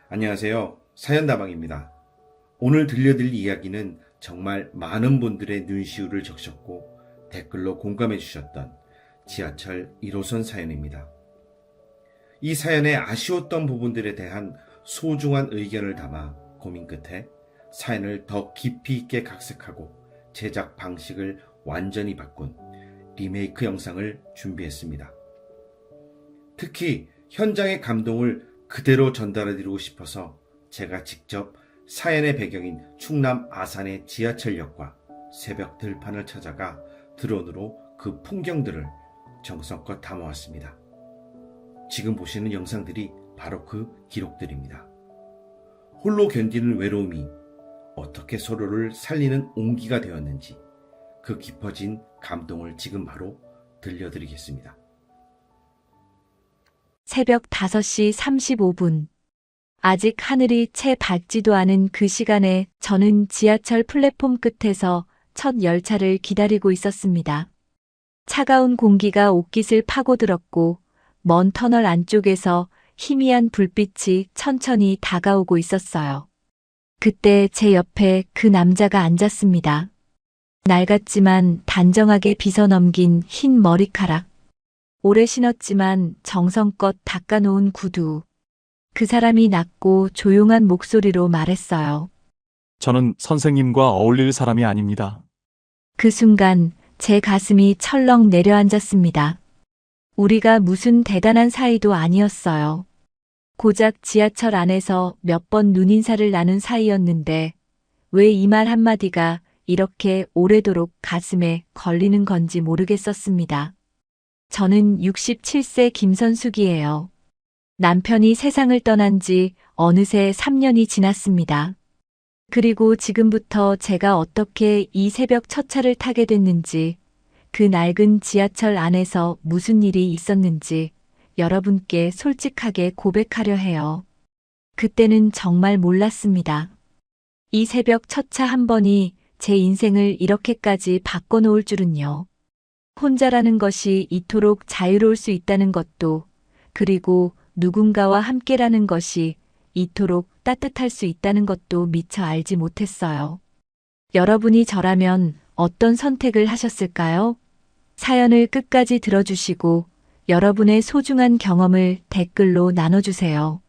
안녕하세요. 사연다방입니다. 오늘 들려드릴 이야기는 정말 많은 분들의 눈시울을 적셨고 댓글로 공감해 주셨던 지하철 1호선 사연입니다. 이 사연에 아쉬웠던 부분들에 대한 소중한 의견을 담아 고민 끝에 사연을 더 깊이 있게 각색하고 제작 방식을 완전히 바꾼 리메이크 영상을 준비했습니다. 특히 현장의 감동을 그대로 전달해드리고 싶어서 제가 직접 사연의 배경인 충남 아산의 지하철역과 새벽 들판을 찾아가 드론으로 그 풍경들을 정성껏 담아왔습니다. 지금 보시는 영상들이 바로 그 기록들입니다. 홀로 견디는 외로움이 어떻게 서로를 살리는 온기가 되었는지 그 깊어진 감동을 지금 바로 들려드리겠습니다. 새벽 5시 35분. 아직 하늘이 채 밝지도 않은 그 시간에 저는 지하철 플랫폼 끝에서 첫 열차를 기다리고 있었습니다. 차가운 공기가 옷깃을 파고들었고 먼 터널 안쪽에서 희미한 불빛이 천천히 다가오고 있었어요. 그때 제 옆에 그 남자가 앉았습니다. 낡았지만 단정하게 빗어넘긴 흰 머리카락. 오래 신었지만 정성껏 닦아놓은 구두. 그 사람이 낮고 조용한 목소리로 말했어요. 저는 선생님과 어울릴 사람이 아닙니다. 그 순간 제 가슴이 철렁 내려앉았습니다. 우리가 무슨 대단한 사이도 아니었어요. 고작 지하철 안에서 몇 번 눈인사를 나눈 사이였는데 왜 이 말 한마디가 이렇게 오래도록 가슴에 걸리는 건지 모르겠었습니다. 저는 67세 김선숙이에요. 남편이 세상을 떠난 지 어느새 3년이 지났습니다. 그리고 지금부터 제가 어떻게 이 새벽 첫 차를 타게 됐는지, 그 낡은 지하철 안에서 무슨 일이 있었는지 여러분께 솔직하게 고백하려 해요. 그때는 정말 몰랐습니다. 이 새벽 첫 차 한 번이 제 인생을 이렇게까지 바꿔놓을 줄은요. 혼자라는 것이 이토록 자유로울 수 있다는 것도, 그리고 누군가와 함께라는 것이 이토록 따뜻할 수 있다는 것도 미처 알지 못했어요. 여러분이 저라면 어떤 선택을 하셨을까요? 사연을 끝까지 들어주시고 여러분의 소중한 경험을 댓글로 나눠주세요.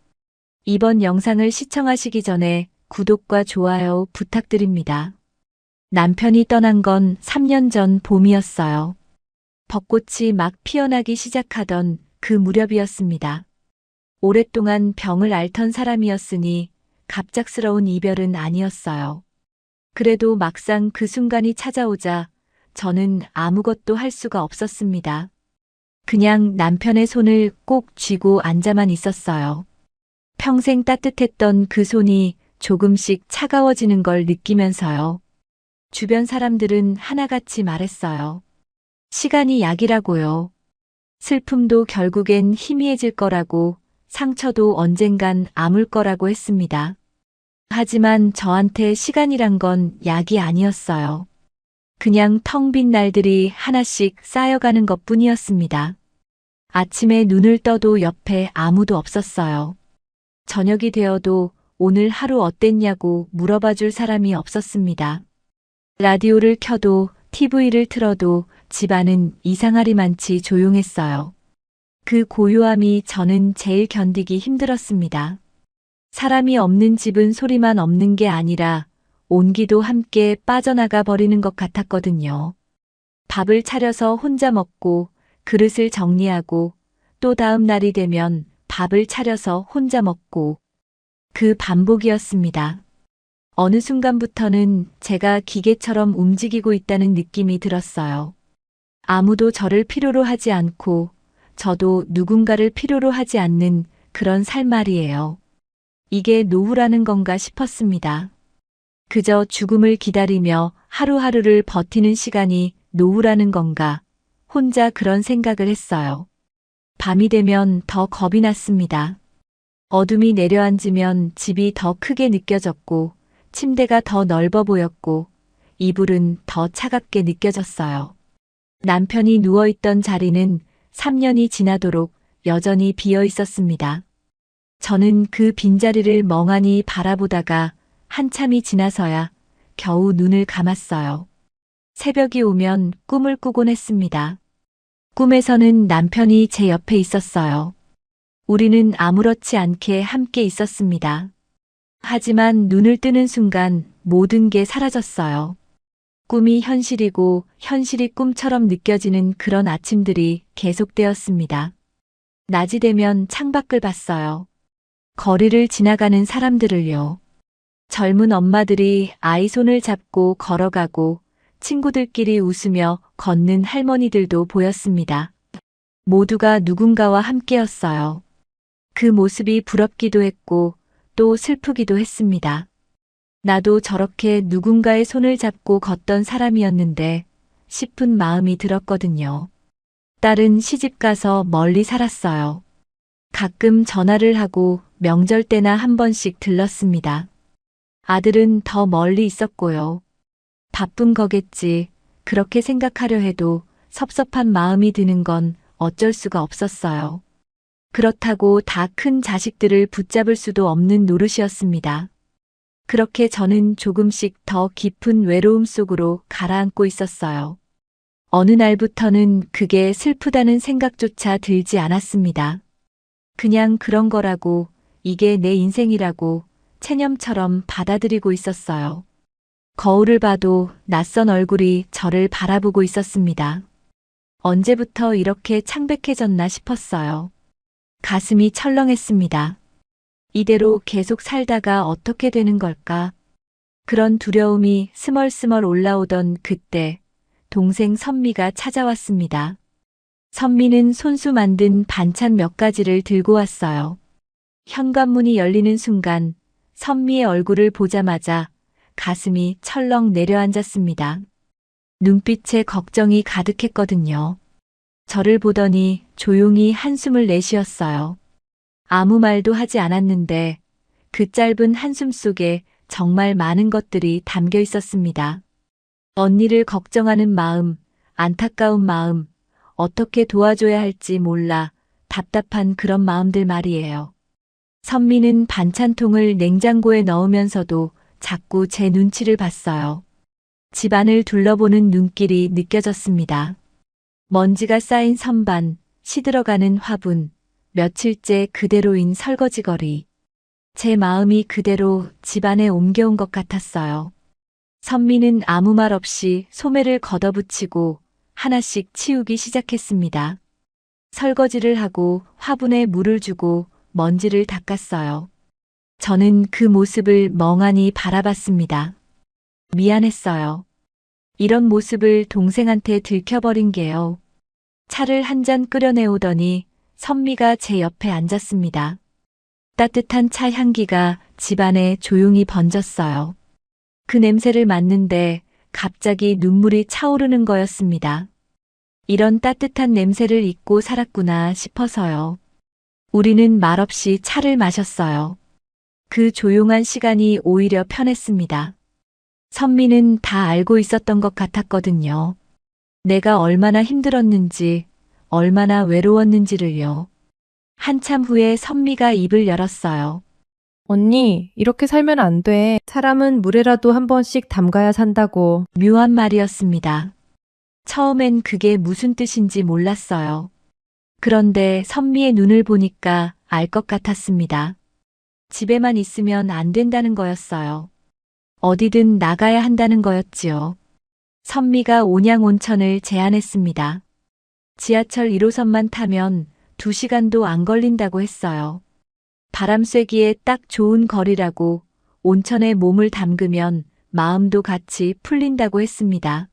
이번 영상을 시청하시기 전에 구독과 좋아요 부탁드립니다. 남편이 떠난 건 3년 전 봄이었어요. 벚꽃이 막 피어나기 시작하던 그 무렵이었습니다. 오랫동안 병을 앓던 사람이었으니 갑작스러운 이별은 아니었어요. 그래도 막상 그 순간이 찾아오자 저는 아무것도 할 수가 없었습니다. 그냥 남편의 손을 꼭 쥐고 앉아만 있었어요. 평생 따뜻했던 그 손이 조금씩 차가워지는 걸 느끼면서요. 주변 사람들은 하나같이 말했어요. 시간이 약이라고요. 슬픔도 결국엔 희미해질 거라고, 상처도 언젠간 아물 거라고 했습니다. 하지만 저한테 시간이란 건 약이 아니었어요. 그냥 텅 빈 날들이 하나씩 쌓여가는 것뿐이었습니다. 아침에 눈을 떠도 옆에 아무도 없었어요. 저녁이 되어도 오늘 하루 어땠냐고 물어봐 줄 사람이 없었습니다. 라디오를 켜도 TV를 틀어도 집안은 이상하리만치 조용했어요. 그 고요함이 저는 제일 견디기 힘들었습니다. 사람이 없는 집은 소리만 없는 게 아니라 온기도 함께 빠져나가 버리는 것 같았거든요. 밥을 차려서 혼자 먹고 그릇을 정리하고 또 다음 날이 되면 밥을 차려서 혼자 먹고 그 반복이었습니다. 어느 순간부터는 제가 기계처럼 움직이고 있다는 느낌이 들었어요. 아무도 저를 필요로 하지 않고 저도 누군가를 필요로 하지 않는 그런 삶 말이에요. 이게 노후라는 건가 싶었습니다. 그저 죽음을 기다리며 하루하루를 버티는 시간이 노후라는 건가, 혼자 그런 생각을 했어요. 밤이 되면 더 겁이 났습니다. 어둠이 내려앉으면 집이 더 크게 느껴졌고, 침대가 더 넓어 보였고, 이불은 더 차갑게 느껴졌어요. 남편이 누워있던 자리는 3년이 지나도록 여전히 비어 있었습니다. 저는 그 빈자리를 멍하니 바라보다가 한참이 지나서야 겨우 눈을 감았어요. 새벽이 오면 꿈을 꾸곤 했습니다. 꿈에서는 남편이 제 옆에 있었어요. 우리는 아무렇지 않게 함께 있었습니다. 하지만 눈을 뜨는 순간 모든 게 사라졌어요. 꿈이 현실이고 현실이 꿈처럼 느껴지는 그런 아침들이 계속되었습니다. 낮이 되면 창밖을 봤어요. 거리를 지나가는 사람들을요. 젊은 엄마들이 아이 손을 잡고 걸어가고 친구들끼리 웃으며 걷는 할머니들도 보였습니다. 모두가 누군가와 함께였어요. 그 모습이 부럽기도 했고 또 슬프기도 했습니다. 나도 저렇게 누군가의 손을 잡고 걷던 사람이었는데 싶은 마음이 들었거든요. 딸은 시집가서 멀리 살았어요. 가끔 전화를 하고 명절 때나 한 번씩 들렀습니다. 아들은 더 멀리 있었고요. 바쁜 거겠지. 그렇게 생각하려 해도 섭섭한 마음이 드는 건 어쩔 수가 없었어요. 그렇다고 다 큰 자식들을 붙잡을 수도 없는 노릇이었습니다. 그렇게 저는 조금씩 더 깊은 외로움 속으로 가라앉고 있었어요. 어느 날부터는 그게 슬프다는 생각조차 들지 않았습니다. 그냥 그런 거라고, 이게 내 인생이라고 체념처럼 받아들이고 있었어요. 거울을 봐도 낯선 얼굴이 저를 바라보고 있었습니다. 언제부터 이렇게 창백해졌나 싶었어요. 가슴이 철렁했습니다. 이대로 계속 살다가 어떻게 되는 걸까? 그런 두려움이 스멀스멀 올라오던 그때 동생 선미가 찾아왔습니다. 선미는 손수 만든 반찬 몇 가지를 들고 왔어요. 현관문이 열리는 순간 선미의 얼굴을 보자마자 가슴이 철렁 내려앉았습니다. 눈빛에 걱정이 가득했거든요. 저를 보더니 조용히 한숨을 내쉬었어요. 아무 말도 하지 않았는데 그 짧은 한숨 속에 정말 많은 것들이 담겨 있었습니다. 언니를 걱정하는 마음, 안타까운 마음, 어떻게 도와줘야 할지 몰라 답답한 그런 마음들 말이에요. 선미는 반찬통을 냉장고에 넣으면서도 자꾸 제 눈치를 봤어요. 집안을 둘러보는 눈길이 느껴졌습니다. 먼지가 쌓인 선반, 시들어가는 화분, 며칠째 그대로인 설거지거리. 제 마음이 그대로 집안에 옮겨온 것 같았어요. 선미는 아무 말 없이 소매를 걷어붙이고 하나씩 치우기 시작했습니다. 설거지를 하고 화분에 물을 주고 먼지를 닦았어요. 저는 그 모습을 멍하니 바라봤습니다. 미안했어요. 이런 모습을 동생한테 들켜버린 게요. 차를 한 잔 끓여내오더니 선미가 제 옆에 앉았습니다. 따뜻한 차 향기가 집안에 조용히 번졌어요. 그 냄새를 맡는데 갑자기 눈물이 차오르는 거였습니다. 이런 따뜻한 냄새를 잊고 살았구나 싶어서요. 우리는 말없이 차를 마셨어요. 그 조용한 시간이 오히려 편했습니다. 선미는 다 알고 있었던 것 같았거든요. 내가 얼마나 힘들었는지, 얼마나 외로웠는지를요. 한참 후에 선미가 입을 열었어요. 언니, 이렇게 살면 안 돼. 사람은 물에라도 한 번씩 담가야 산다고. 묘한 말이었습니다. 처음엔 그게 무슨 뜻인지 몰랐어요. 그런데 선미의 눈을 보니까 알 것 같았습니다. 집에만 있으면 안 된다는 거였어요. 어디든 나가야 한다는 거였지요. 선미가 온양온천을 제안했습니다. 지하철 1호선만 타면 2시간도 안 걸린다고 했어요. 바람 쐬기에 딱 좋은 거리라고, 온천에 몸을 담그면 마음도 같이 풀린다고 했습니다.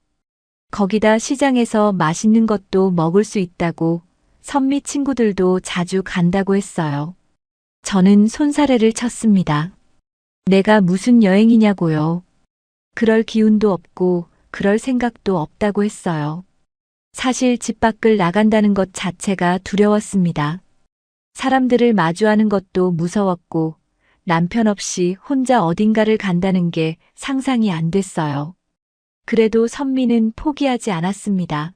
거기다 시장에서 맛있는 것도 먹을 수 있다고, 선미 친구들도 자주 간다고 했어요. 저는 손사래를 쳤습니다. 내가 무슨 여행이냐고요. 그럴 기운도 없고 그럴 생각도 없다고 했어요. 사실 집 밖을 나간다는 것 자체가 두려웠습니다. 사람들을 마주하는 것도 무서웠고 남편 없이 혼자 어딘가를 간다는 게 상상이 안 됐어요. 그래도 선미는 포기하지 않았습니다.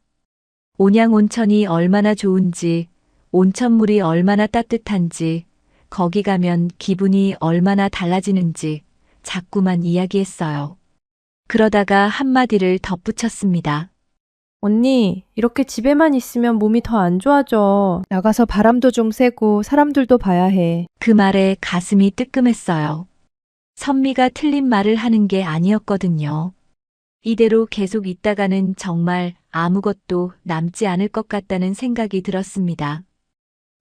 온양온천이 얼마나 좋은지, 온천물이 얼마나 따뜻한지, 거기 가면 기분이 얼마나 달라지는지 자꾸만 이야기했어요. 그러다가 한마디를 덧붙였습니다. 언니, 이렇게 집에만 있으면 몸이 더 안 좋아져. 나가서 바람도 좀 쐬고 사람들도 봐야 해. 그 말에 가슴이 뜨끔했어요. 선미가 틀린 말을 하는 게 아니었거든요. 이대로 계속 있다가는 정말 아무것도 남지 않을 것 같다는 생각이 들었습니다.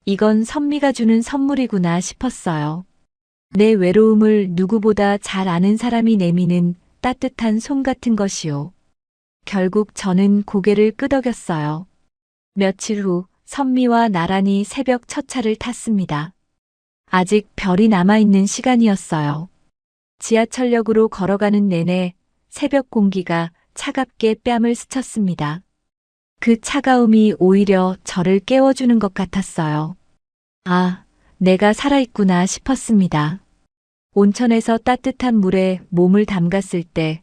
이건 선미가 주는 선물이구나 싶었어요. 내 외로움을 누구보다 잘 아는 사람이 내미는 따뜻한 손 같은 것이요. 결국 저는 고개를 끄덕였어요. 며칠 후 선미와 나란히 새벽 첫 차를 탔습니다. 아직 별이 남아있는 시간이었어요. 지하철역으로 걸어가는 내내 새벽 공기가 차갑게 뺨을 스쳤습니다. 그 차가움이 오히려 저를 깨워주는 것 같았어요. 아, 내가 살아있구나 싶었습니다. 온천에서 따뜻한 물에 몸을 담갔을 때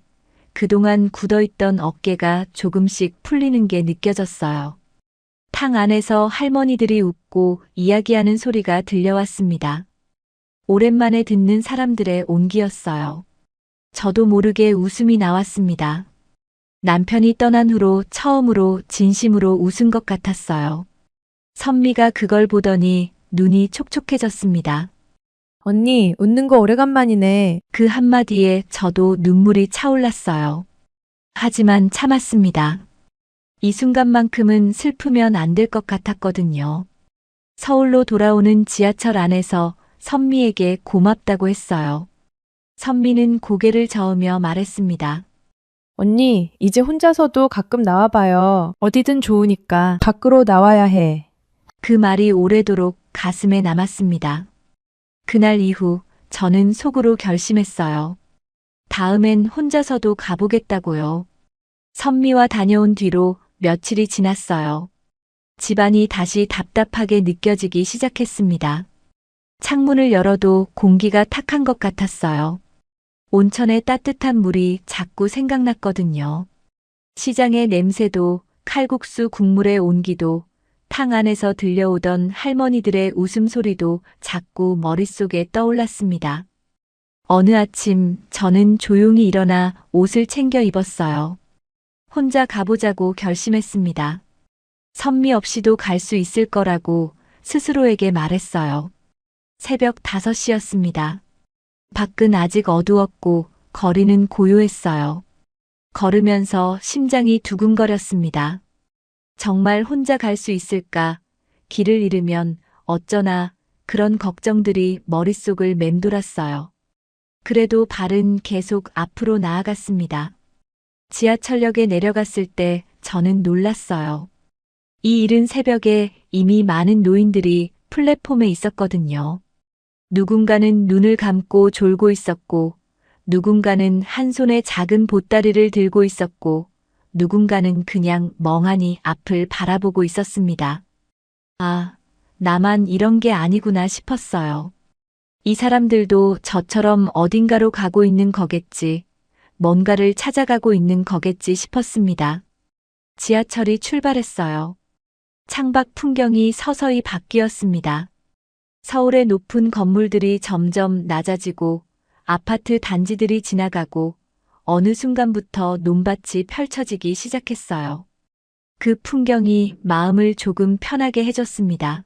그동안 굳어있던 어깨가 조금씩 풀리는 게 느껴졌어요. 탕 안에서 할머니들이 웃고 이야기하는 소리가 들려왔습니다. 오랜만에 듣는 사람들의 온기였어요. 저도 모르게 웃음이 나왔습니다. 남편이 떠난 후로 처음으로 진심으로 웃은 것 같았어요. 선미가 그걸 보더니 눈이 촉촉해졌습니다. 언니, 웃는 거 오래간만이네. 그 한마디에 저도 눈물이 차올랐어요. 하지만 참았습니다. 이 순간만큼은 슬프면 안 될 것 같았거든요. 서울로 돌아오는 지하철 안에서 선미에게 고맙다고 했어요. 선미는 고개를 저으며 말했습니다. 언니, 이제 혼자서도 가끔 나와봐요. 어디든 좋으니까 밖으로 나와야 해. 그 말이 오래도록 가슴에 남았습니다. 그날 이후 저는 속으로 결심했어요. 다음엔 혼자서도 가보겠다고요. 선미와 다녀온 뒤로 며칠이 지났어요. 집안이 다시 답답하게 느껴지기 시작했습니다. 창문을 열어도 공기가 탁한 것 같았어요. 온천의 따뜻한 물이 자꾸 생각났거든요. 시장의 냄새도, 칼국수 국물의 온기도, 탕 안에서 들려오던 할머니들의 웃음소리도 자꾸 머릿속에 떠올랐습니다. 어느 아침 저는 조용히 일어나 옷을 챙겨 입었어요. 혼자 가보자고 결심했습니다. 선미 없이도 갈 수 있을 거라고 스스로에게 말했어요. 새벽 5시였습니다. 밖은 아직 어두웠고 거리는 고요했어요. 걸으면서 심장이 두근거렸습니다. 정말 혼자 갈 수 있을까? 길을 잃으면 어쩌나 그런 걱정들이 머릿속을 맴돌았어요. 그래도 발은 계속 앞으로 나아갔습니다. 지하철역에 내려갔을 때 저는 놀랐어요. 이 이른 새벽에 이미 많은 노인들이 플랫폼에 있었거든요. 누군가는 눈을 감고 졸고 있었고, 누군가는 한 손에 작은 보따리를 들고 있었고, 누군가는 그냥 멍하니 앞을 바라보고 있었습니다. 아, 나만 이런 게 아니구나 싶었어요. 이 사람들도 저처럼 어딘가로 가고 있는 거겠지, 뭔가를 찾아가고 있는 거겠지 싶었습니다. 지하철이 출발했어요. 창밖 풍경이 서서히 바뀌었습니다. 서울의 높은 건물들이 점점 낮아지고 아파트 단지들이 지나가고 어느 순간부터 논밭이 펼쳐지기 시작했어요. 그 풍경이 마음을 조금 편하게 해줬습니다.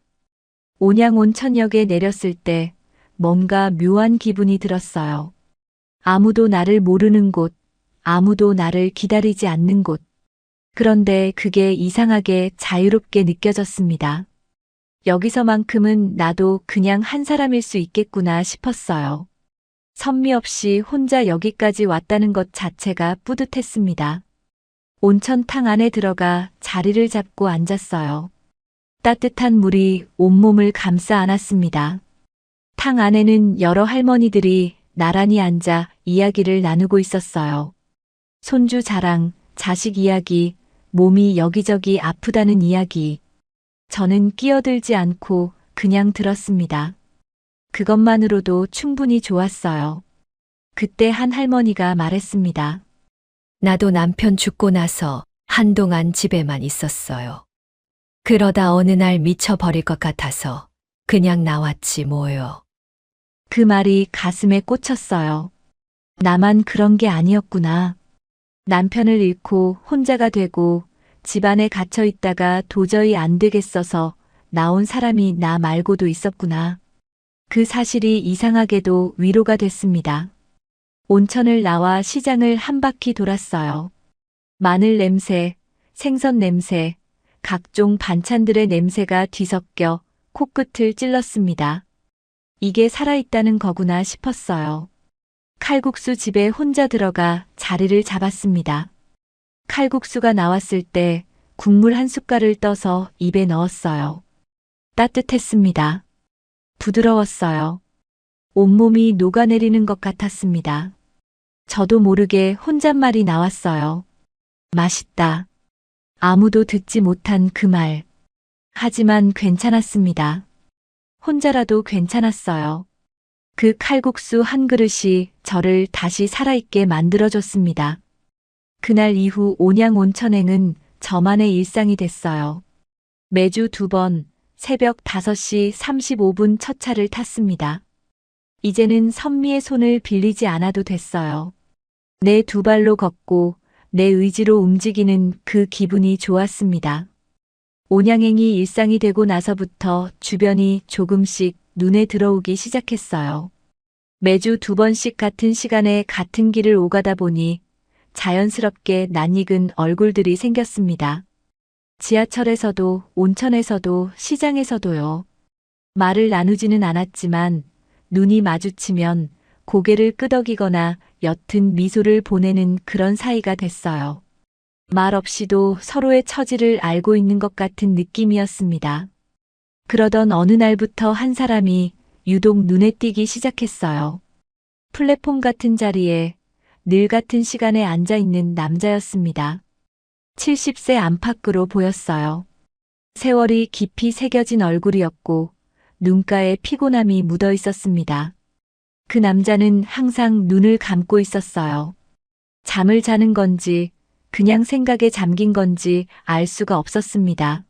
온양온천역에 내렸을 때 뭔가 묘한 기분이 들었어요. 아무도 나를 모르는 곳, 아무도 나를 기다리지 않는 곳. 그런데 그게 이상하게 자유롭게 느껴졌습니다. 여기서만큼은 나도 그냥 한 사람일 수 있겠구나 싶었어요. 선미 없이 혼자 여기까지 왔다는 것 자체가 뿌듯했습니다. 온천탕 안에 들어가 자리를 잡고 앉았어요. 따뜻한 물이 온몸을 감싸 안았습니다. 탕 안에는 여러 할머니들이 나란히 앉아 이야기를 나누고 있었어요. 손주 자랑, 자식 이야기, 몸이 여기저기 아프다는 이야기. 저는 끼어들지 않고 그냥 들었습니다. 그것만으로도 충분히 좋았어요. 그때 한 할머니가 말했습니다. 나도 남편 죽고 나서 한동안 집에만 있었어요. 그러다 어느 날 미쳐버릴 것 같아서 그냥 나왔지 뭐요. 그 말이 가슴에 꽂혔어요. 나만 그런 게 아니었구나. 남편을 잃고 혼자가 되고 집안에 갇혀 있다가 도저히 안 되겠어서 나온 사람이 나 말고도 있었구나. 그 사실이 이상하게도 위로가 됐습니다. 온천을 나와 시장을 한 바퀴 돌았어요. 마늘 냄새, 생선 냄새, 각종 반찬들의 냄새가 뒤섞여 코끝을 찔렀습니다. 이게 살아있다는 거구나 싶었어요. 칼국수 집에 혼자 들어가 자리를 잡았습니다. 칼국수가 나왔을 때 국물 한 숟갈을 떠서 입에 넣었어요. 따뜻했습니다. 부드러웠어요. 온몸이 녹아내리는 것 같았습니다. 저도 모르게 혼잣말이 나왔어요. 맛있다. 아무도 듣지 못한 그 말. 하지만 괜찮았습니다. 혼자라도 괜찮았어요. 그 칼국수 한 그릇이 저를 다시 살아있게 만들어줬습니다. 그날 이후 온양 온천행은 저만의 일상이 됐어요. 매주 2번 새벽 5시 35분 첫 차를 탔습니다. 이제는 선미의 손을 빌리지 않아도 됐어요. 내 2발로 걷고 내 의지로 움직이는 그 기분이 좋았습니다. 온양행이 일상이 되고 나서부터 주변이 조금씩 눈에 들어오기 시작했어요. 매주 2번씩 같은 시간에 같은 길을 오가다 보니 자연스럽게 낯익은 얼굴들이 생겼습니다. 지하철에서도 온천에서도 시장에서도요. 말을 나누지는 않았지만 눈이 마주치면 고개를 끄덕이거나 옅은 미소를 보내는 그런 사이가 됐어요. 말 없이도 서로의 처지를 알고 있는 것 같은 느낌이었습니다. 그러던 어느 날부터 한 사람이 유독 눈에 띄기 시작했어요. 플랫폼 같은 자리에 늘 같은 시간에 앉아 있는 남자였습니다. 70세 안팎으로 보였어요. 세월이 깊이 새겨진 얼굴이었고 눈가에 피곤함이 묻어 있었습니다. 그 남자는 항상 눈을 감고 있었어요. 잠을 자는 건지 그냥 생각에 잠긴 건지 알 수가 없었습니다.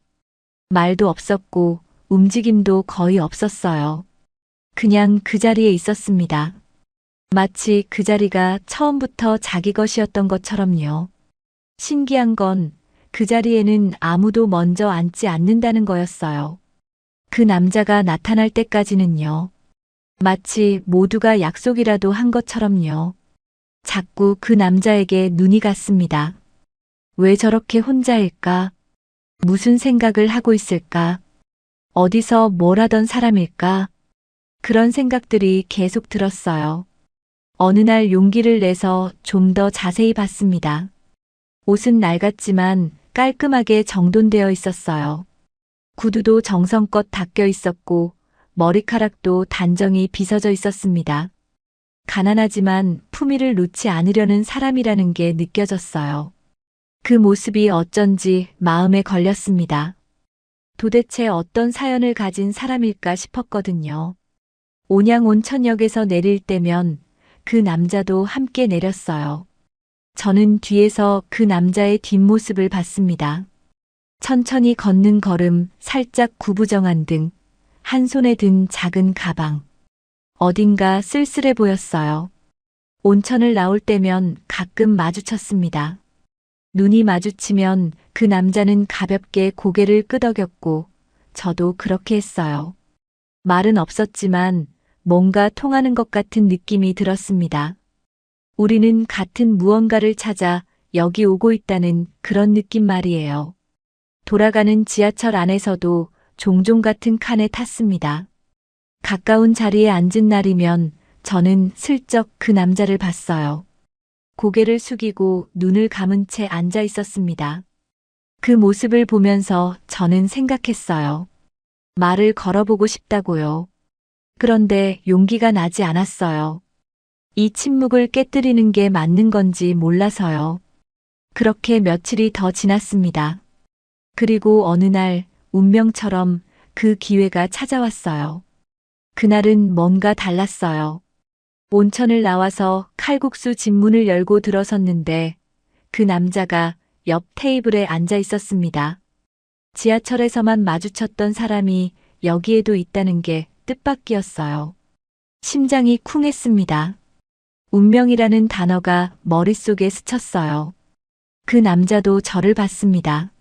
말도 없었고 움직임도 거의 없었어요. 그냥 그 자리에 있었습니다. 마치 그 자리가 처음부터 자기 것이었던 것처럼요. 신기한 건 그 자리에는 아무도 먼저 앉지 않는다는 거였어요. 그 남자가 나타날 때까지는요. 마치 모두가 약속이라도 한 것처럼요. 자꾸 그 남자에게 눈이 갔습니다. 왜 저렇게 혼자일까? 무슨 생각을 하고 있을까? 어디서 뭘 하던 사람일까? 그런 생각들이 계속 들었어요. 어느 날 용기를 내서 좀 더 자세히 봤습니다. 옷은 낡았지만 깔끔하게 정돈되어 있었어요. 구두도 정성껏 닦여 있었고 머리카락도 단정히 빗어져 있었습니다. 가난하지만 품위를 놓지 않으려는 사람이라는 게 느껴졌어요. 그 모습이 어쩐지 마음에 걸렸습니다. 도대체 어떤 사연을 가진 사람일까 싶었거든요. 온양 온천역에서 내릴 때면 그 남자도 함께 내렸어요. 저는 뒤에서 그 남자의 뒷모습을 봤습니다. 천천히 걷는 걸음, 살짝 구부정한 등, 한 손에 든 작은 가방. 어딘가 쓸쓸해 보였어요. 온천을 나올 때면 가끔 마주쳤습니다. 눈이 마주치면 그 남자는 가볍게 고개를 끄덕였고 저도 그렇게 했어요. 말은 없었지만 뭔가 통하는 것 같은 느낌이 들었습니다. 우리는 같은 무언가를 찾아 여기 오고 있다는 그런 느낌 말이에요. 돌아가는 지하철 안에서도 종종 같은 칸에 탔습니다. 가까운 자리에 앉은 날이면 저는 슬쩍 그 남자를 봤어요. 고개를 숙이고 눈을 감은 채 앉아 있었습니다. 그 모습을 보면서 저는 생각했어요. 말을 걸어보고 싶다고요. 그런데 용기가 나지 않았어요. 이 침묵을 깨뜨리는 게 맞는 건지 몰라서요. 그렇게 며칠이 더 지났습니다. 그리고 어느 날 운명처럼 그 기회가 찾아왔어요. 그날은 뭔가 달랐어요. 온천을 나와서 칼국수 집 문을 열고 들어섰는데 그 남자가 옆 테이블에 앉아 있었습니다. 지하철에서만 마주쳤던 사람이 여기에도 있다는 게 뜻밖이었어요. 심장이 쿵했습니다. 운명이라는 단어가 머릿속에 스쳤어요. 그 남자도 저를 봤습니다.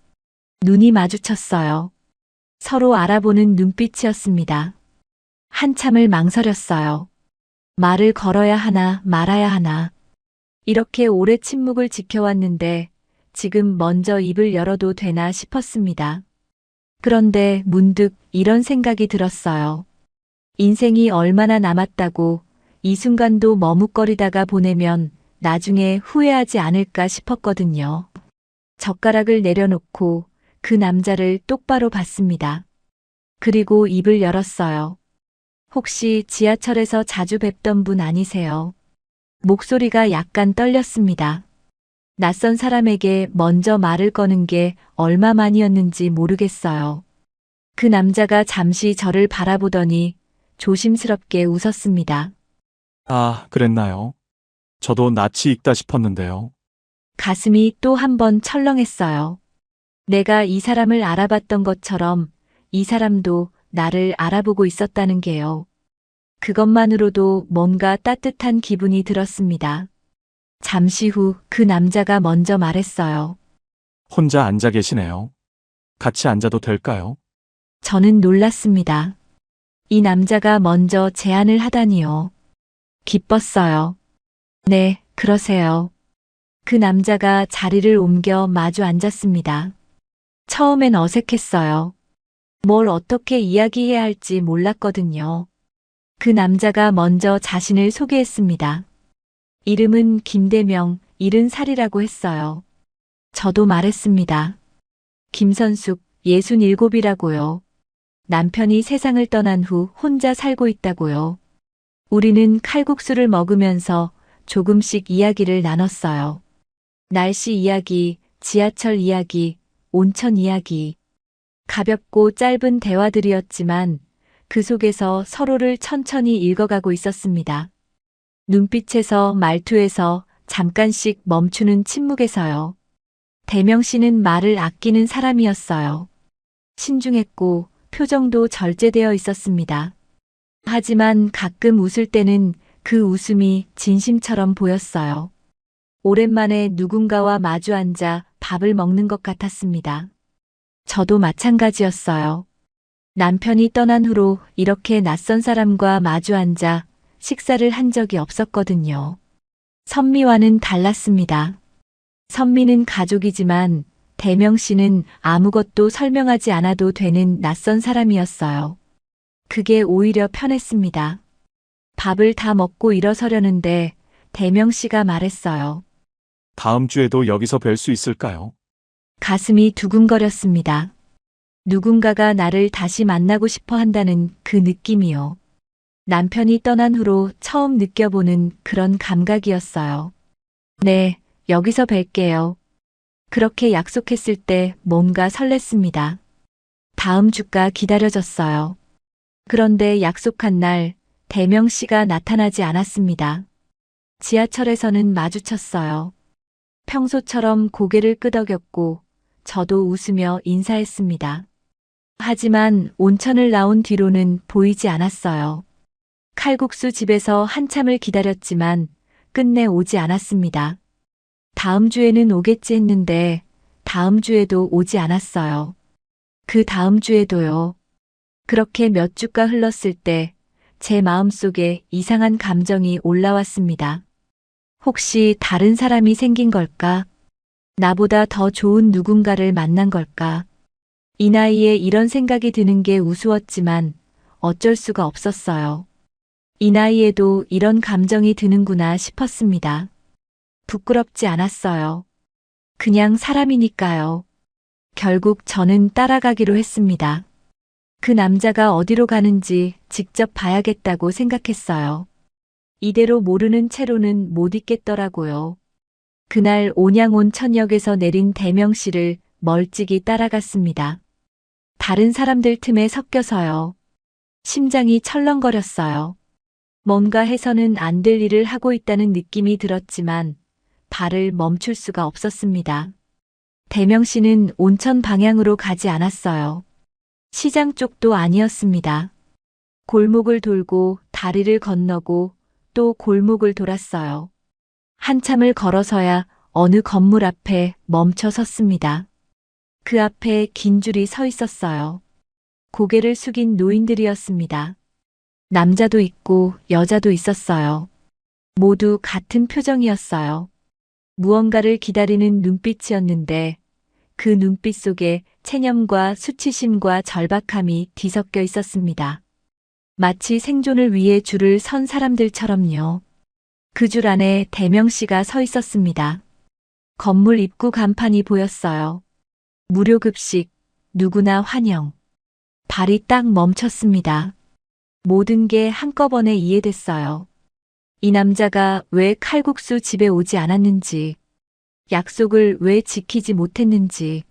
눈이 마주쳤어요. 서로 알아보는 눈빛이었습니다. 한참을 망설였어요. 말을 걸어야 하나 말아야 하나. 이렇게 오래 침묵을 지켜왔는데 지금 먼저 입을 열어도 되나 싶었습니다. 그런데 문득 이런 생각이 들었어요. 인생이 얼마나 남았다고 이 순간도 머뭇거리다가 보내면 나중에 후회하지 않을까 싶었거든요. 젓가락을 내려놓고 그 남자를 똑바로 봤습니다. 그리고 입을 열었어요. 혹시 지하철에서 자주 뵙던 분 아니세요? 목소리가 약간 떨렸습니다. 낯선 사람에게 먼저 말을 거는 게 얼마만이었는지 모르겠어요. 그 남자가 잠시 저를 바라보더니 조심스럽게 웃었습니다. 아, 그랬나요? 저도 낯이 익다 싶었는데요. 가슴이 또 한 번 철렁했어요. 내가 이 사람을 알아봤던 것처럼 이 사람도 나를 알아보고 있었다는 게요. 그것만으로도 뭔가 따뜻한 기분이 들었습니다. 잠시 후 그 남자가 먼저 말했어요. 혼자 앉아 계시네요. 같이 앉아도 될까요? 저는 놀랐습니다. 이 남자가 먼저 제안을 하다니요. 기뻤어요. 네, 그러세요. 그 남자가 자리를 옮겨 마주 앉았습니다. 처음엔 어색했어요. 뭘 어떻게 이야기해야 할지 몰랐거든요. 그 남자가 먼저 자신을 소개했습니다. 이름은 김대명, 70살이라고 했어요. 저도 말했습니다. 김선숙, 67이라고요. 남편이 세상을 떠난 후 혼자 살고 있다고요. 우리는 칼국수를 먹으면서 조금씩 이야기를 나눴어요. 날씨 이야기, 지하철 이야기, 온천 이야기. 가볍고 짧은 대화들이었지만 그 속에서 서로를 천천히 읽어가고 있었습니다. 눈빛에서 말투에서 잠깐씩 멈추는 침묵에서요. 대명 씨는 말을 아끼는 사람이었어요. 신중했고 표정도 절제되어 있었습니다. 하지만 가끔 웃을 때는 그 웃음이 진심처럼 보였어요. 오랜만에 누군가와 마주 앉아 밥을 먹는 것 같았습니다. 저도 마찬가지였어요. 남편이 떠난 후로 이렇게 낯선 사람과 마주 앉아 식사를 한 적이 없었거든요. 선미와는 달랐습니다. 선미는 가족이지만 대명 씨는 아무것도 설명하지 않아도 되는 낯선 사람이었어요. 그게 오히려 편했습니다. 밥을 다 먹고 일어서려는데 대명 씨가 말했어요. 다음 주에도 여기서 뵐 수 있을까요? 가슴이 두근거렸습니다. 누군가가 나를 다시 만나고 싶어 한다는 그 느낌이요. 남편이 떠난 후로 처음 느껴보는 그런 감각이었어요. 네, 여기서 뵐게요. 그렇게 약속했을 때 뭔가 설렜습니다. 다음 주가 기다려졌어요. 그런데 약속한 날 대명 씨가 나타나지 않았습니다. 지하철에서는 마주쳤어요. 평소처럼 고개를 끄덕였고 저도 웃으며 인사했습니다. 하지만 온천을 나온 뒤로는 보이지 않았어요. 칼국수 집에서 한참을 기다렸지만 끝내 오지 않았습니다. 다음 주에는 오겠지 했는데 다음 주에도 오지 않았어요. 그 다음 주에도요. 그렇게 몇 주가 흘렀을 때 제 마음속에 이상한 감정이 올라왔습니다. 혹시 다른 사람이 생긴 걸까? 나보다 더 좋은 누군가를 만난 걸까? 이 나이에 이런 생각이 드는 게 우스웠지만 어쩔 수가 없었어요. 이 나이에도 이런 감정이 드는구나 싶었습니다. 부끄럽지 않았어요. 그냥 사람이니까요. 결국 저는 따라가기로 했습니다. 그 남자가 어디로 가는지 직접 봐야겠다고 생각했어요. 이대로 모르는 채로는 못 있겠더라고요. 그날 온양온천역에서 내린 대명 씨를 멀찍이 따라갔습니다. 다른 사람들 틈에 섞여서요. 심장이 철렁거렸어요. 뭔가 해서는 안 될 일을 하고 있다는 느낌이 들었지만 발을 멈출 수가 없었습니다. 대명 씨는 온천 방향으로 가지 않았어요. 시장 쪽도 아니었습니다. 골목을 돌고 다리를 건너고 또 골목을 돌았어요. 한참을 걸어서야 어느 건물 앞에 멈춰 섰습니다. 그 앞에 긴 줄이 서 있었어요. 고개를 숙인 노인들이었습니다. 남자도 있고 여자도 있었어요. 모두 같은 표정이었어요. 무언가를 기다리는 눈빛이었는데 그 눈빛 속에 체념과 수치심과 절박함이 뒤섞여 있었습니다. 마치 생존을 위해 줄을 선 사람들처럼요. 그 줄 안에 대명 씨가 서 있었습니다. 건물 입구 간판이 보였어요. 무료 급식, 누구나 환영. 발이 딱 멈췄습니다. 모든 게 한꺼번에 이해됐어요. 이 남자가 왜 칼국수 집에 오지 않았는지, 약속을 왜 지키지 못했는지,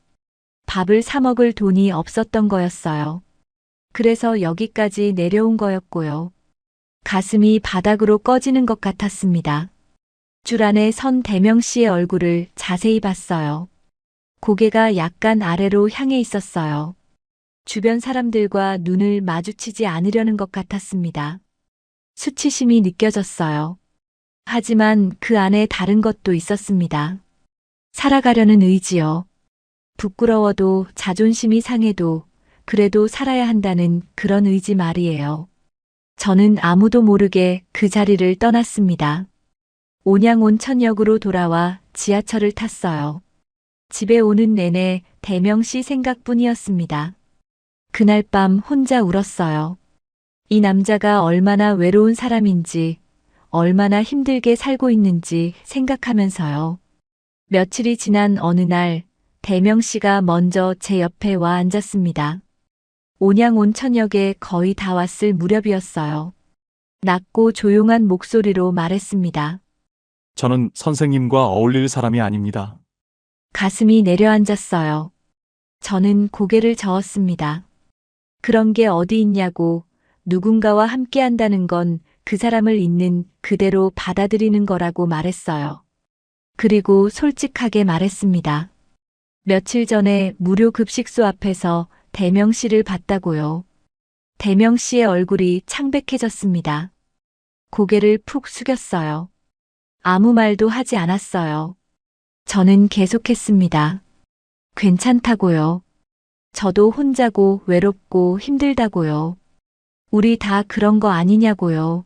밥을 사 먹을 돈이 없었던 거였어요. 그래서 여기까지 내려온 거였고요. 가슴이 바닥으로 꺼지는 것 같았습니다. 줄 안에 선 대명 씨의 얼굴을 자세히 봤어요. 고개가 약간 아래로 향해 있었어요. 주변 사람들과 눈을 마주치지 않으려는 것 같았습니다. 수치심이 느껴졌어요. 하지만 그 안에 다른 것도 있었습니다. 살아가려는 의지요. 부끄러워도 자존심이 상해도 그래도 살아야 한다는 그런 의지 말이에요. 저는 아무도 모르게 그 자리를 떠났습니다. 온양온천역으로 돌아와 지하철을 탔어요. 집에 오는 내내 대명 씨 생각뿐이었습니다. 그날 밤 혼자 울었어요. 이 남자가 얼마나 외로운 사람인지, 얼마나 힘들게 살고 있는지 생각하면서요. 며칠이 지난 어느 날, 대명 씨가 먼저 제 옆에 와 앉았습니다. 온양온천역에 거의 다 왔을 무렵이었어요. 낮고 조용한 목소리로 말했습니다. 저는 선생님과 어울릴 사람이 아닙니다. 가슴이 내려앉았어요. 저는 고개를 저었습니다. 그런 게 어디 있냐고, 누군가와 함께 한다는 건 그 사람을 있는 그대로 받아들이는 거라고 말했어요. 그리고 솔직하게 말했습니다. 며칠 전에 무료 급식소 앞에서 대명 씨를 봤다고요. 대명 씨의 얼굴이 창백해졌습니다. 고개를 푹 숙였어요. 아무 말도 하지 않았어요. 저는 계속했습니다. 괜찮다고요. 저도 혼자고 외롭고 힘들다고요. 우리 다 그런 거 아니냐고요.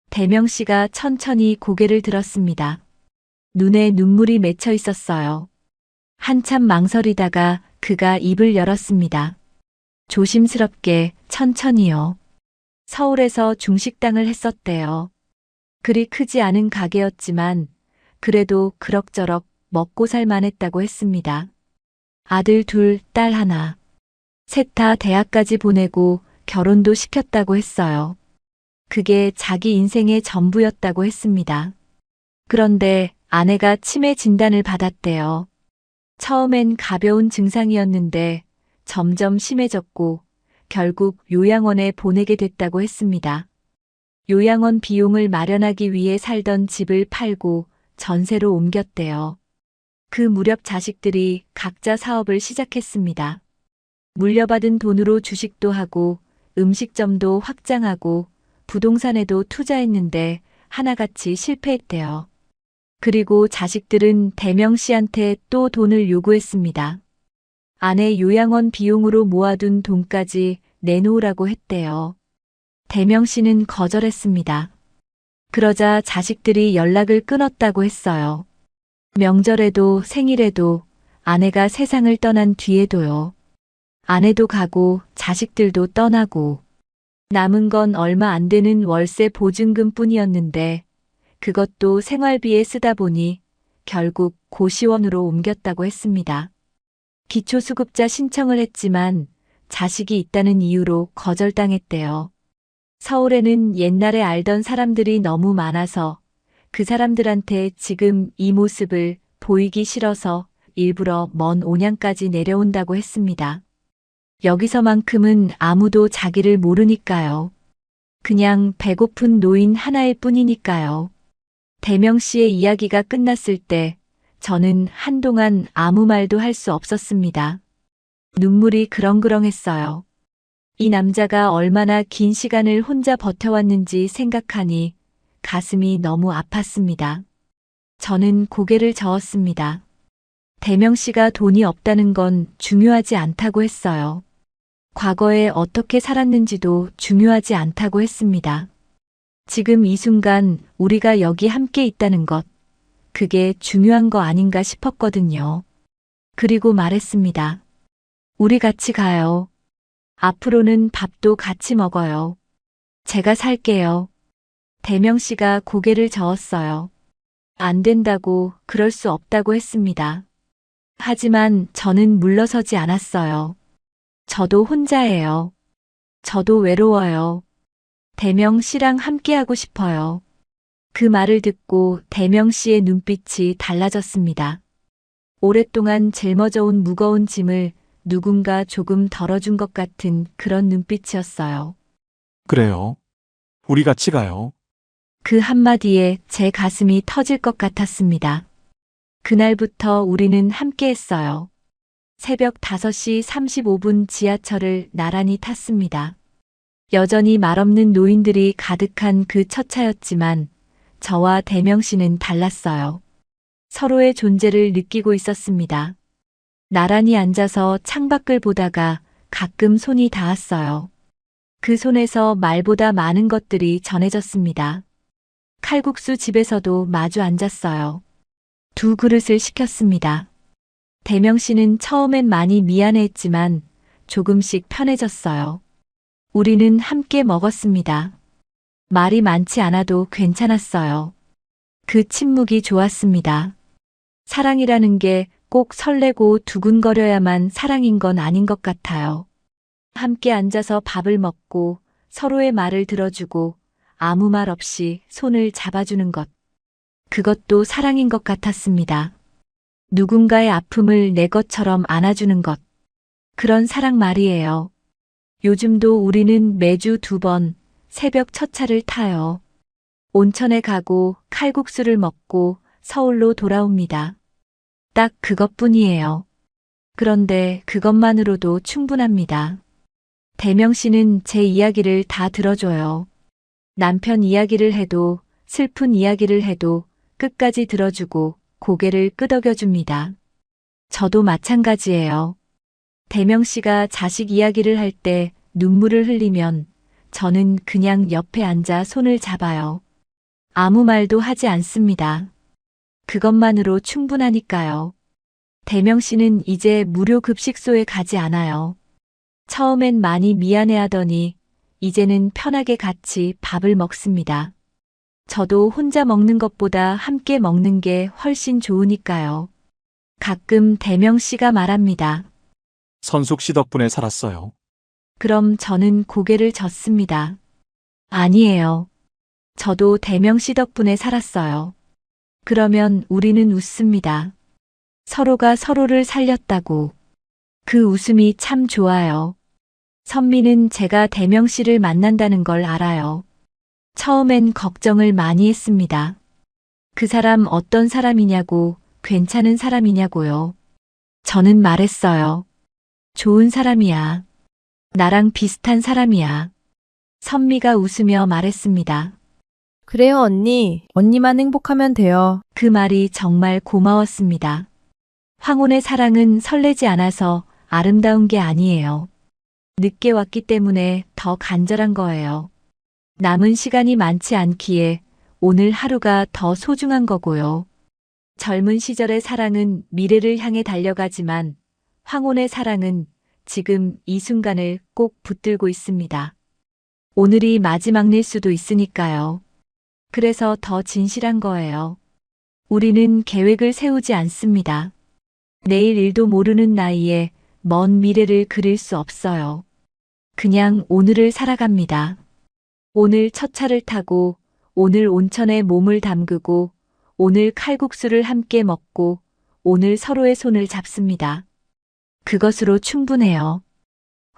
대명 씨가 천천히 고개를 들었습니다. 눈에 눈물이 맺혀 있었어요. 한참 망설이다가 그가 입을 열었습니다. 조심스럽게 천천히요. 서울에서 중식당을 했었대요. 그리 크지 않은 가게였지만 그래도 그럭저럭 먹고 살만했다고 했습니다. 아들 둘, 딸 하나. 셋 다 대학까지 보내고 결혼도 시켰다고 했어요. 그게 자기 인생의 전부였다고 했습니다. 그런데 아내가 치매 진단을 받았대요. 처음엔 가벼운 증상이었는데 점점 심해졌고 결국 요양원에 보내게 됐다고 했습니다. 요양원 비용을 마련하기 위해 살던 집을 팔고 전세로 옮겼대요. 그 무렵 자식들이 각자 사업을 시작했습니다. 물려받은 돈으로 주식도 하고 음식점도 확장하고 부동산에도 투자했는데 하나같이 실패했대요. 그리고 자식들은 대명 씨한테 또 돈을 요구했습니다. 아내 요양원 비용으로 모아둔 돈까지 내놓으라고 했대요. 대명 씨는 거절했습니다. 그러자 자식들이 연락을 끊었다고 했어요. 명절에도 생일에도 아내가 세상을 떠난 뒤에도요. 아내도 가고 자식들도 떠나고 남은 건 얼마 안 되는 월세 보증금 뿐이었는데 그것도 생활비에 쓰다 보니 결국 고시원으로 옮겼다고 했습니다. 기초수급자 신청을 했지만 자식이 있다는 이유로 거절당했대요. 서울에는 옛날에 알던 사람들이 너무 많아서 그 사람들한테 지금 이 모습을 보이기 싫어서 일부러 먼 온양까지 내려온다고 했습니다. 여기서만큼은 아무도 자기를 모르니까요. 그냥 배고픈 노인 하나일 뿐이니까요. 대명 씨의 이야기가 끝났을 때 저는 한동안 아무 말도 할 수 없었습니다. 눈물이 그렁그렁했어요. 이 남자가 얼마나 긴 시간을 혼자 버텨왔는지 생각하니 가슴이 너무 아팠습니다. 저는 고개를 저었습니다. 대명 씨가 돈이 없다는 건 중요하지 않다고 했어요. 과거에 어떻게 살았는지도 중요하지 않다고 했습니다. 지금 이 순간 우리가 여기 함께 있다는 것, 그게 중요한 거 아닌가 싶었거든요. 그리고 말했습니다. 우리 같이 가요. 앞으로는 밥도 같이 먹어요. 제가 살게요. 대명 씨가 고개를 저었어요. 안 된다고, 그럴 수 없다고 했습니다. 하지만 저는 물러서지 않았어요. 저도 혼자예요. 저도 외로워요. 대명 씨랑 함께하고 싶어요. 그 말을 듣고 대명 씨의 눈빛이 달라졌습니다. 오랫동안 짊어져온 무거운 짐을 누군가 조금 덜어준 것 같은 그런 눈빛이었어요. 그래요. 우리 같이 가요. 그 한마디에 제 가슴이 터질 것 같았습니다. 그날부터 우리는 함께했어요. 새벽 5시 35분 지하철을 나란히 탔습니다. 여전히 말없는 노인들이 가득한 그 첫 차였지만 저와 대명 씨는 달랐어요. 서로의 존재를 느끼고 있었습니다. 나란히 앉아서 창밖을 보다가 가끔 손이 닿았어요. 그 손에서 말보다 많은 것들이 전해졌습니다. 칼국수 집에서도 마주 앉았어요. 2그릇을 시켰습니다. 대명 씨는 처음엔 많이 미안해했지만 조금씩 편해졌어요. 우리는 함께 먹었습니다. 말이 많지 않아도 괜찮았어요. 그 침묵이 좋았습니다. 사랑이라는 게 꼭 설레고 두근거려야만 사랑인 건 아닌 것 같아요. 함께 앉아서 밥을 먹고 서로의 말을 들어주고 아무 말 없이 손을 잡아주는 것. 그것도 사랑인 것 같았습니다. 누군가의 아픔을 내 것처럼 안아주는 것. 그런 사랑 말이에요. 요즘도 우리는 매주 2번 새벽 첫 차를 타요. 온천에 가고 칼국수를 먹고 서울로 돌아옵니다. 딱 그것뿐이에요. 그런데 그것만으로도 충분합니다. 대명 씨는 제 이야기를 다 들어줘요. 남편 이야기를 해도 슬픈 이야기를 해도 끝까지 들어주고 고개를 끄덕여줍니다. 저도 마찬가지예요. 대명 씨가 자식 이야기를 할 때 눈물을 흘리면 저는 그냥 옆에 앉아 손을 잡아요. 아무 말도 하지 않습니다. 그것만으로 충분하니까요. 대명 씨는 이제 무료 급식소에 가지 않아요. 처음엔 많이 미안해하더니 이제는 편하게 같이 밥을 먹습니다. 저도 혼자 먹는 것보다 함께 먹는 게 훨씬 좋으니까요. 가끔 대명 씨가 말합니다. 선숙 씨 덕분에 살았어요. 그럼 저는 고개를 젓습니다. 아니에요. 저도 대명 씨 덕분에 살았어요. 그러면 우리는 웃습니다. 서로가 서로를 살렸다고. 그 웃음이 참 좋아요. 선미는 제가 대명 씨를 만난다는 걸 알아요. 처음엔 걱정을 많이 했습니다. 그 사람 어떤 사람이냐고, 괜찮은 사람이냐고요. 저는 말했어요. 좋은 사람이야. 나랑 비슷한 사람이야. 선미가 웃으며 말했습니다. 그래요, 언니. 언니만 행복하면 돼요. 그 말이 정말 고마웠습니다. 황혼의 사랑은 설레지 않아서 아름다운 게 아니에요. 늦게 왔기 때문에 더 간절한 거예요. 남은 시간이 많지 않기에 오늘 하루가 더 소중한 거고요. 젊은 시절의 사랑은 미래를 향해 달려가지만 황혼의 사랑은 지금 이 순간을 꼭 붙들고 있습니다. 오늘이 마지막일 수도 있으니까요. 그래서 더 진실한 거예요. 우리는 계획을 세우지 않습니다. 내일 일도 모르는 나이에 먼 미래를 그릴 수 없어요. 그냥 오늘을 살아갑니다. 오늘 첫 차를 타고, 오늘 온천에 몸을 담그고, 오늘 칼국수를 함께 먹고, 오늘 서로의 손을 잡습니다. 그것으로 충분해요.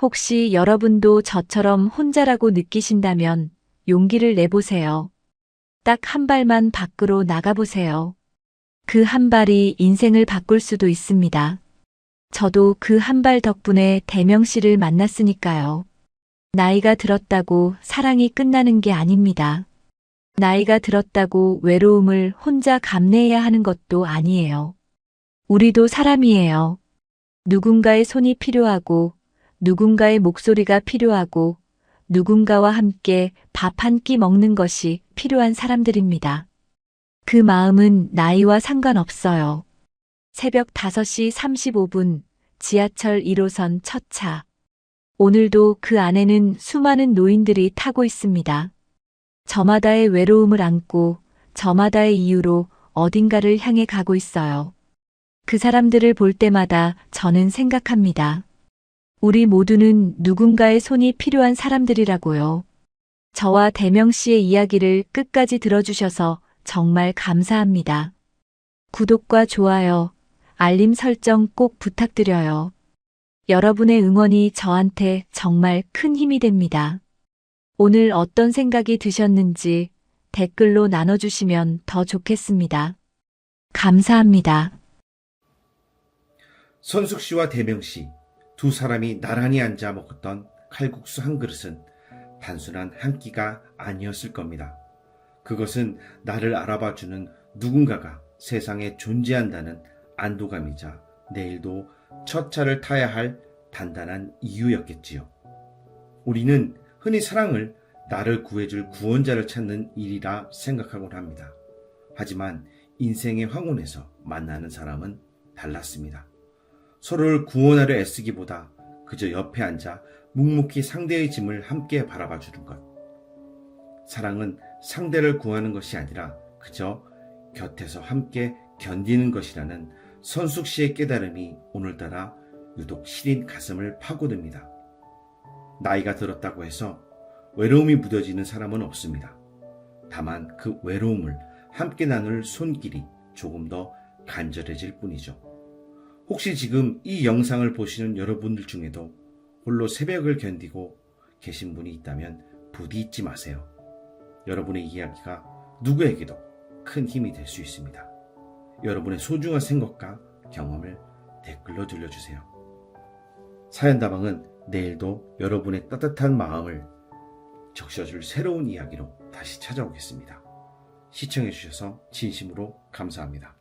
혹시 여러분도 저처럼 혼자라고 느끼신다면 용기를 내보세요. 딱 한 발만 밖으로 나가보세요. 그 한 발이 인생을 바꿀 수도 있습니다. 저도 그 한 발 덕분에 대명 씨를 만났으니까요. 나이가 들었다고 사랑이 끝나는 게 아닙니다. 나이가 들었다고 외로움을 혼자 감내해야 하는 것도 아니에요. 우리도 사람이에요. 누군가의 손이 필요하고, 누군가의 목소리가 필요하고, 누군가와 함께 밥 한 끼 먹는 것이 필요한 사람들입니다. 그 마음은 나이와 상관없어요. 새벽 5시 35분, 지하철 1호선 첫 차. 오늘도 그 안에는 수많은 노인들이 타고 있습니다. 저마다의 외로움을 안고, 저마다의 이유로 어딘가를 향해 가고 있어요. 그 사람들을 볼 때마다 저는 생각합니다. 우리 모두는 누군가의 손이 필요한 사람들이라고요. 저와 대명 씨의 이야기를 끝까지 들어주셔서 정말 감사합니다. 구독과 좋아요, 알림 설정 꼭 부탁드려요. 여러분의 응원이 저한테 정말 큰 힘이 됩니다. 오늘 어떤 생각이 드셨는지 댓글로 나눠주시면 더 좋겠습니다. 감사합니다. 선숙 씨와 대명 씨, 두 사람이 나란히 앉아 먹었던 칼국수 한 그릇은 단순한 한 끼가 아니었을 겁니다. 그것은 나를 알아봐주는 누군가가 세상에 존재한다는 안도감이자 내일도 첫 차를 타야 할 단단한 이유였겠지요. 우리는 흔히 사랑을 나를 구해줄 구원자를 찾는 일이라 생각하곤 합니다. 하지만 인생의 황혼에서 만나는 사람은 달랐습니다. 서로를 구원하려 애쓰기보다 그저 옆에 앉아 묵묵히 상대의 짐을 함께 바라봐 주는 것. 사랑은 상대를 구하는 것이 아니라 그저 곁에서 함께 견디는 것이라는 선숙 씨의 깨달음이 오늘따라 유독 시린 가슴을 파고듭니다. 나이가 들었다고 해서 외로움이 무뎌지는 사람은 없습니다. 다만 그 외로움을 함께 나눌 손길이 조금 더 간절해질 뿐이죠. 혹시 지금 이 영상을 보시는 여러분들 중에도 홀로 새벽을 견디고 계신 분이 있다면 부디 잊지 마세요. 여러분의 이야기가 누구에게도 큰 힘이 될 수 있습니다. 여러분의 소중한 생각과 경험을 댓글로 들려주세요. 사연다방은 내일도 여러분의 따뜻한 마음을 적셔줄 새로운 이야기로 다시 찾아오겠습니다. 시청해주셔서 진심으로 감사합니다.